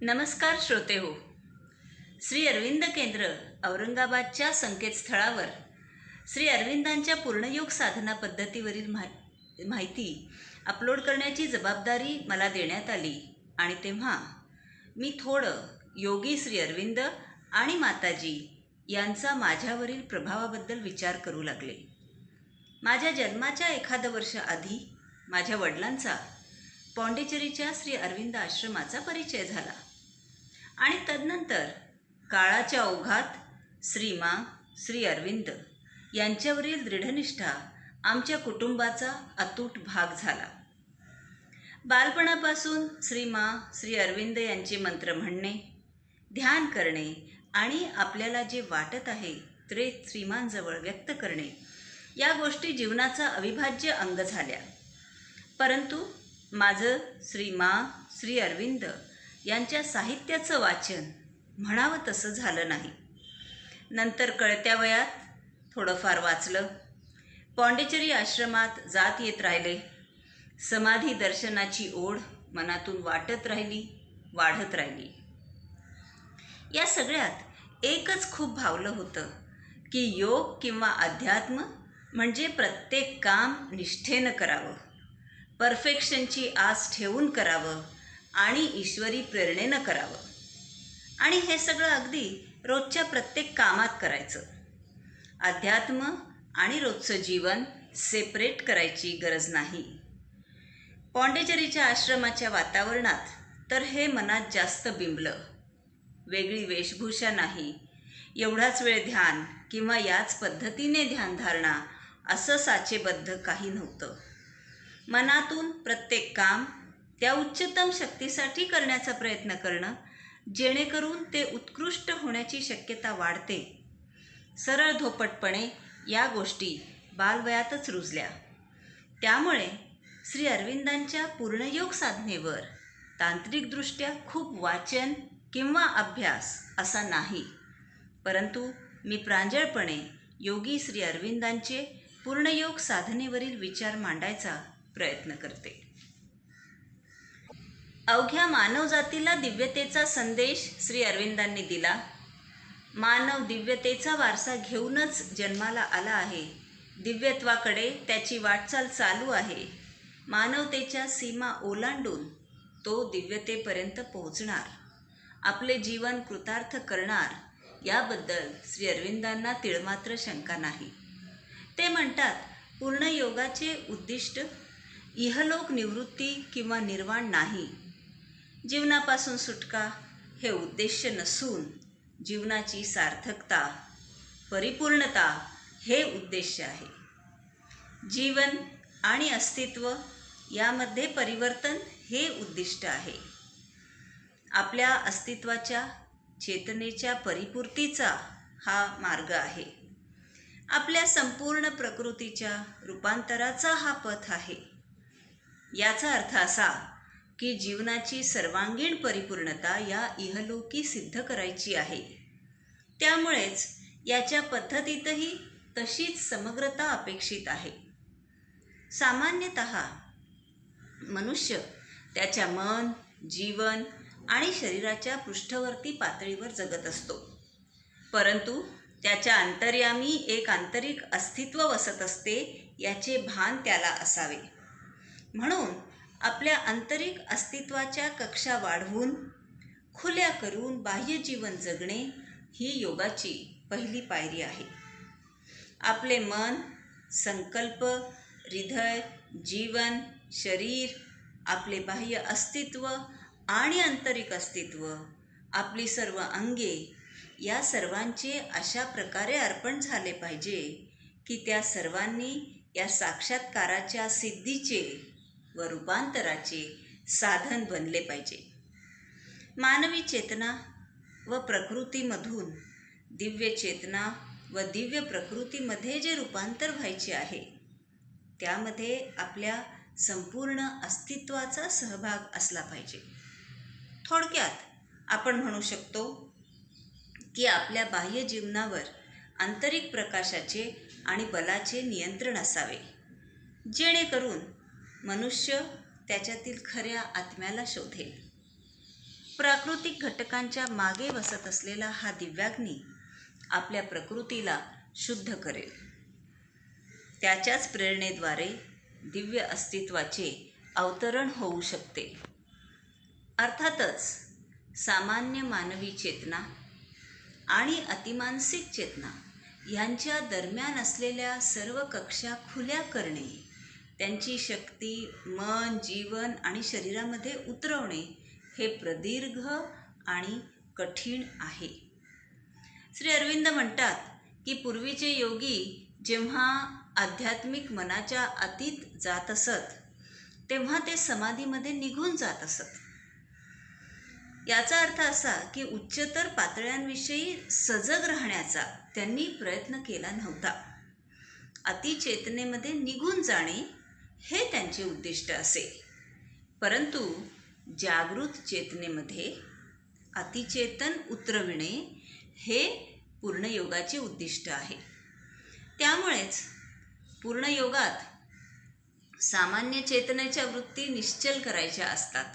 नमस्कार श्रोते हो. श्री अरविंद केंद्र औरंगाबादच्या संकेतस्थळावर श्री अरविंदांच्या पूर्णयोग साधना पद्धतीवरील माहिती अपलोड करण्याची जबाबदारी मला देण्यात आली आणि तेव्हा मी थोडं योगी श्री अरविंद आणि माताजी यांचा माझ्यावरील प्रभावाबद्दल विचार करू लागले. माझ्या जन्माच्या एखादं वर्ष आधी माझ्या वडिलांचा पॉंडिचेरीच्या श्री अरविंद आश्रमाचा परिचय झाला आणि तदनंतर काळाच्या ओघात श्री अरविंद यांच्यावरील दृढनिष्ठा आमच्या कुटुंबाचा अतूट भाग झाला. बालपणापासून श्री अरविंद यांचे मंत्र म्हणणे, ध्यान करणे आणि आपल्याला जे वाटत आहे ते श्रीमांजवळ व्यक्त करणे या गोष्टी जीवनाचा अविभाज्य अंग झाल्या. परंतु माझं श्री अरविंद यांच्या साहित्याचं वाचन म्हणावं तसं झालं नाही. नंतर कळत्या वयात थोडंफार वाचलं. पॉंडिचेरी आश्रमात जात येत राहिले. समाधी दर्शनाची ओढ मनातून वाढत राहिली. या सगळ्यात एकच खूप भावलं होतं की योग किंवा अध्यात्म म्हणजे प्रत्येक काम निष्ठेनं करावं, परफेक्शनची आस ठेवून करावं आणि ईश्वरी प्रेरणेनं करावं. आणि हे सगळं अगदी रोजच्या प्रत्येक कामात करायचं. अध्यात्म आणि रोजचं जीवन सेपरेट करायची गरज नाही. पॉंडिचेरीच्या आश्रमाच्या वातावरणात तर हे मनात जास्त बिंबलं. वेगळी वेशभूषा नाही, एवढाच वेळ ध्यान किंवा याच पद्धतीने ध्यानधारणा असं साचेबद्ध काही नव्हतं. मनातून प्रत्येक काम त्या उच्चतम शक्तीसाठी करण्याचा प्रयत्न करणं, जेणेकरून ते उत्कृष्ट होण्याची शक्यता वाढते. सरळ धोपटपणे या गोष्टी बालवयातच रुजल्या. त्यामुळे श्री अरविंदांच्या पूर्णयोग साधनेवर तांत्रिकदृष्ट्या खूप वाचन किंवा अभ्यास असा नाही. परंतु मी प्रांजळपणे योगी श्री अरविंदांचे पूर्णयोग साधनेवरील विचार मांडायचा प्रयत्न करते. अवघ्या मानवजातीला दिव्यतेचा संदेश श्री अरविंदांनी दिला. मानव दिव्यतेचा वारसा घेऊनच जन्माला आला आहे. दिव्यत्वाकडे त्याची वाटचाल चालू आहे. मानवतेच्या सीमा ओलांडून तो दिव्यतेपर्यंत पोहोचणार, आपले जीवन कृतार्थ करणार याबद्दल श्री अरविंदांना तिळमात्र शंका नाही. ते म्हणतात, पूर्णयोगाचे उद्दिष्ट इहलोक निवृत्ती किंवा निर्वाण नाही. जीवनापासून सुटका हे उद्देश नसून जीवनाची सार्थकता, परिपूर्णता हे उद्देश आहे. जीवन आणि अस्तित्व यामध्ये परिवर्तन हे उद्दिष्ट आहे. आपल्या अस्तित्वाच्या चेतनेच्या परिपूर्तीचा हा मार्ग आहे. आपल्या संपूर्ण प्रकृतीच्या रूपांतराचा हा पथ आहे. याचा अर्थ असा की जीवनाची सर्वांगीण परिपूर्णता या इहलोकी सिद्ध करायची आहे. त्यामुळेच याच्या पद्धतीतही तशीच समग्रता अपेक्षित आहे. सामान्यतः मनुष्य त्याच्या मन, जीवन आणि शरीराच्या पृष्ठवर्ती पातळीवर जगत असतो. परंतु त्याच्या अंतर्यामी एक आंतरिक अस्तित्व वसत असते याचे भान त्याला असावे. म्हणून आपल्या आंतरिक अस्तित्वाच्या कक्षा वाढवून खुल्या करून बाह्य जीवन जगणे ही योगाची पहिली पायरी आहे. आपले मन, संकल्प, हृदय, जीवन, शरीर, आपले बाह्य अस्तित्व आणि आंतरिक अस्तित्व, आपली सर्व अंगे या सर्वांचे अशा प्रकारे अर्पण झाले पाहिजे की त्या सर्वांनी या साक्षात्काराच्या सिद्धीचे व रूपांतराचे साधन बनले पाहिजे. मानवी चेतना व प्रकृतीमधून दिव्य चेतना व दिव्य प्रकृतीमध्ये जे रूपांतर व्हायचे आहे त्यामध्ये आपल्या संपूर्ण अस्तित्वाचा सहभाग असला पाहिजे. थोडक्यात आपण म्हणू शकतो की आपल्या बाह्य जीवनावर आंतरिक प्रकाशाचे आणि बलाचे नियंत्रण असावे, जेणेकरून मनुष्य त्याच्यातील खऱ्या आत्म्याला शोधेल. प्राकृतिक घटकांच्या मागे बसत असलेला हा दिव्याग्नी आपल्या प्रकृतीला शुद्ध करेल. त्याच्याच प्रेरणेद्वारे दिव्य अस्तित्वाचे अवतरण होऊ शकते. अर्थातच सामान्य मानवी चेतना आणि अतिमानसिक चेतना यांच्या दरम्यान असलेल्या सर्व कक्षा खुल्या करणे, त्यांची शक्ती मन, जीवन आणि शरीरामध्ये उतरवणे हे प्रदीर्घ आणि कठीण आहे. श्री अरविंद म्हणतात की पूर्वीचे योगी जेव्हा आध्यात्मिक मनाच्या अतीत जात असत तेव्हा ते समाधीमध्ये निघून जात असत. याचा अर्थ असा की उच्चतर पातळ्यांविषयी सजग राहण्याचा त्यांनी प्रयत्न केला नव्हता. अतिचेतनेमध्ये निघून जाणे हे त्यांचे उद्दिष्ट असे. परंतु जागृत चेतनेमध्ये अतिचेतन उतरविणे हे पूर्णयोगाचे उद्दिष्ट आहे. त्यामुळेच पूर्णयोगात सामान्य चेतनेच्या वृत्ती निश्चल करायच्या असतात.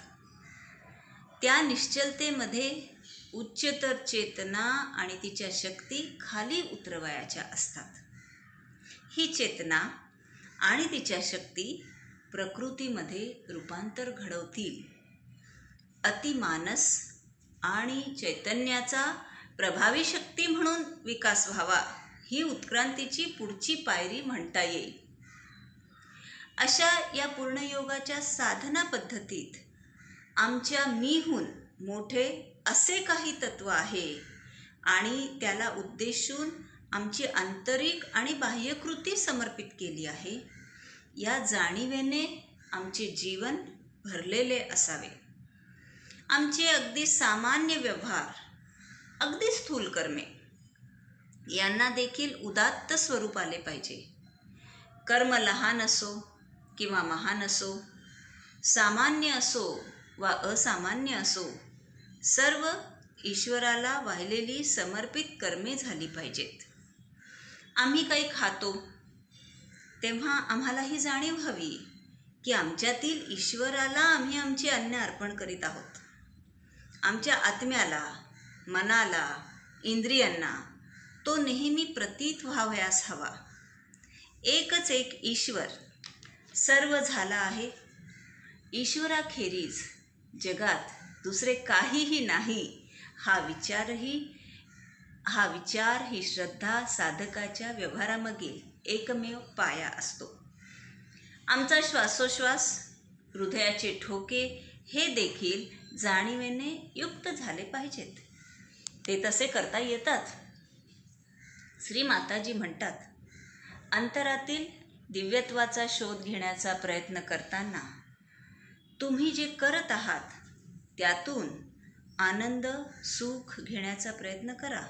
त्या निश्चलतेमध्ये उच्चतर चेतना आणि तिच्या शक्ती खाली उतरवायच्या असतात. ही चेतना आणि तिच्या शक्ती प्रकृतीमध्ये रूपांतर घडवतील. अतिमानस आणि चैतन्याचा प्रभावी शक्ती म्हणून विकास व्हावा ही उत्क्रांतीची पुढची पायरी म्हणता येईल. अशा या पूर्णयोगाच्या साधना पद्धतीत आमच्या मीहून मोठे असे काही तत्व आहे आणि त्याला उद्देशून आमची आंतरिक आणि बाह्यकृती समर्पित केली आहे, या जाणीवेने आमचे जीवन भरलेले असावे. आमचे अगदी सामान्य व्यवहार, अगदी स्थूल कर्मे यांना देखील उदात्त स्वरूप आले पाहिजे. कर्म लहान असो किंवा महान असो, सामान्य असो वा असामान्य असो, सर्व ईश्वराला वाहिलेली समर्पित कर्मे झाली पाहिजेत. आम्ही काही खातो तेव्हा आम्हाला ही जाणीव हवी की आमच्यातील ईश्वराला आम्ही आमचे अन्न अर्पण करीत आहोत. आमच्या आत्म्याला, मनाला, इंद्रियांना तो नेहमी प्रतीत व्हावयास हवा. एकच एक ईश्वर सर्व झाला आहे. ईश्वराखेरीज जगात दुसरे काहीही नाही हा विचार ही श्रद्धा साधकाच्या व्यवहारामागील एकमेव पाया असतो. आमचा श्वासोश्वास, हृदयाचे ठोके हे देखील जाणीवेने युक्त झाले पाहिजेत. ते तसे करता येतात. श्री माताजी म्हणतात, अंतरातील दिव्यत्वाचा शोध घेण्याचा प्रयत्न करताना तुम्ही जे करत आहात त्यातून आनंद, सुख घेण्याचा प्रयत्न करा.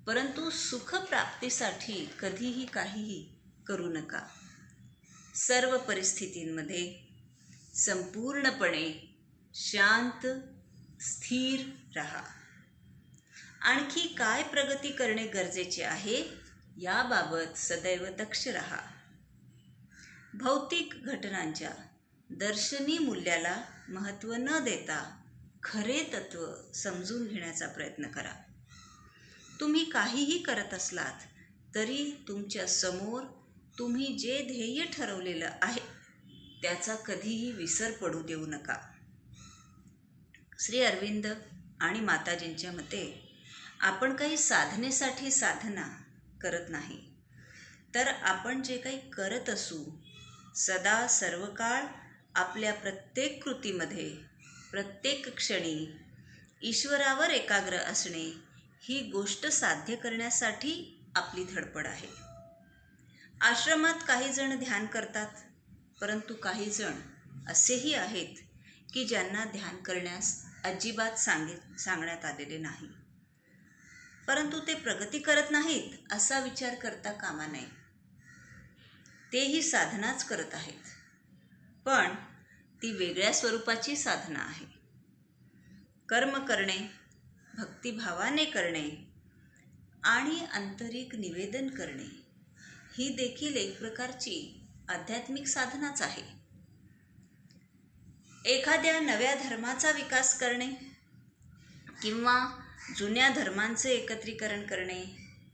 परंतु सुखप्राप्तीसाठी कधीही काहीही करू नका. सर्व परिस्थितींमध्ये संपूर्णपणे शांत, स्थिर राहा. आणखी काय प्रगती करणे गरजेचे आहे याबाबत सदैव दक्ष राहा. भौतिक घटनांच्या दर्शनी मूल्याला महत्त्व न देता खरे तत्त्व समजून घेण्याचा प्रयत्न करा. तुम्ही काहीही करत असलात तरी तुमच्या समोर तुम्ही जे ध्येय ठरवलेलं आहे त्याचा कधीही विसर पडू देऊ नका. श्री अरविंद आणि माताजींच्या मते आपण काही साधनेसाठी साधना करत नाही, तर आपण जे काही करत असू सदा सर्वकाळ आपल्या प्रत्येक कृतीमध्ये, प्रत्येक क्षणी ईश्वरावर एकाग्र असणे ही गोष्ट साध्य करण्यासाठी आपली धडपड आहे. आश्रमात काही जण ध्यान करतात, परंतु काही जण असेही आहेत की ज्यांना ध्यान करण्यास अजिबात सांगण्यात आलेले नाही. परंतु ते प्रगती करत नाहीत असा विचार करता कामा नये. तेही साधनाच करत आहेत, पण ती वेगळ्या स्वरूपाची साधना आहे. कर्म करणे, भक्तिभावाने करणे आणि आंतरिक निवेदन करणे ही देखील एक प्रकारची आध्यात्मिक साधनाच आहे. एखाद्या नव्या धर्माचा विकास करणे किंवा जुन्या धर्मांचे एकत्रीकरण करणे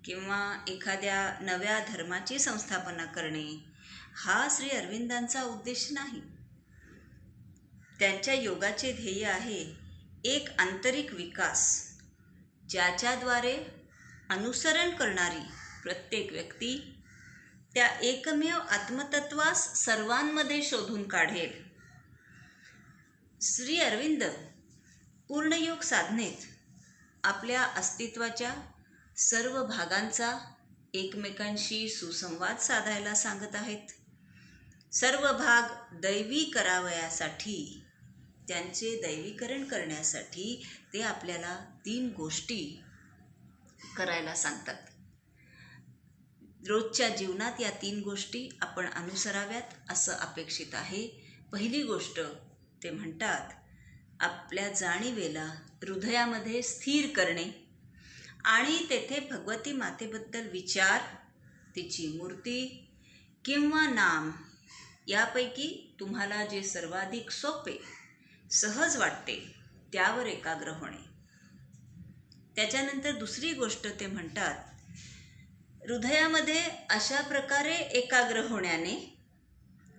किंवा एखाद्या नव्या धर्माची संस्थापना करणे हा श्री अरविंदांचा उद्देश नाही. त्यांच्या योगाचे ध्येय आहे एक आंतरिक विकास, ज्याच्याद्वारे अनुसरण करणारी प्रत्येक व्यक्ती त्या एकमेव आत्मतत्वास सर्वांमध्ये शोधून काढेल. श्री अरविंद पूर्णयोग साधनेत आपल्या अस्तित्वाच्या सर्व भागांचा एकमेकांशी सुसंवाद साधायला सांगत आहेत. सर्व भाग दैवी करावयासाठी, त्यांचे दैवीकरण करण्यासाठी ते आपल्याला 3 गोष्टी करायला सांगतात. रोजच्या जीवनात या 3 गोष्टी आपण अनुसराव्यात असं अपेक्षित आहे. पहिली गोष्ट ते म्हणतात, आपल्या जाणीवेला हृदयामध्ये स्थिर करणे आणि तेथे भगवती मातेबद्दल विचार, तिची मूर्ती किंवा नाम यापैकी तुम्हाला जे सर्वाधिक सोपे, सहज वाटते त्यावर एकाग्र होणे. त्याच्यानंतर दुसरी गोष्ट ते म्हणतात, हृदयामध्ये अशा प्रकारे एकाग्र होण्याने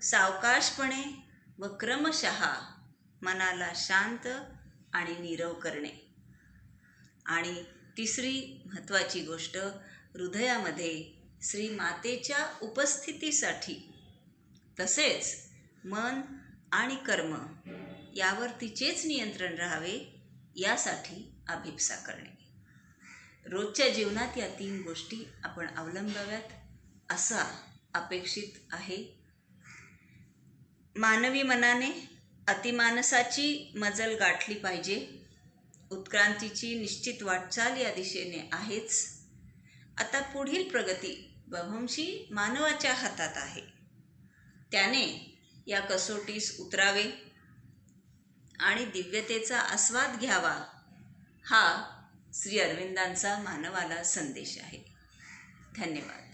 सावकाशपणे व क्रमशः मनाला शांत आणि नीरव करणे. आणि तिसरी महत्त्वाची गोष्ट, हृदयामध्ये श्री मातेच्या उपस्थितीसाठी तसेच मन आणि कर्म यावर तिचेच नियंत्रण राहावे यासाठी अभिप्सा करणे. रोजच्या जीवनात या 3 गोष्टी आपण अवलंबाव्यात असा अपेक्षित आहे. मानवी मनाने अतिमानसाची मजल गाठली पाहिजे. उत्क्रांतीची निश्चित वाटचाल या दिशेने आहेच. आता पुढील प्रगती बभंशी मानवाच्या हातात आहे. त्याने या कसोटीस उतरावे आणि दिव्यतेचा आस्वाद घ्यावा हा श्री अरविंदांचा मानवाला संदेश आहे. धन्यवाद.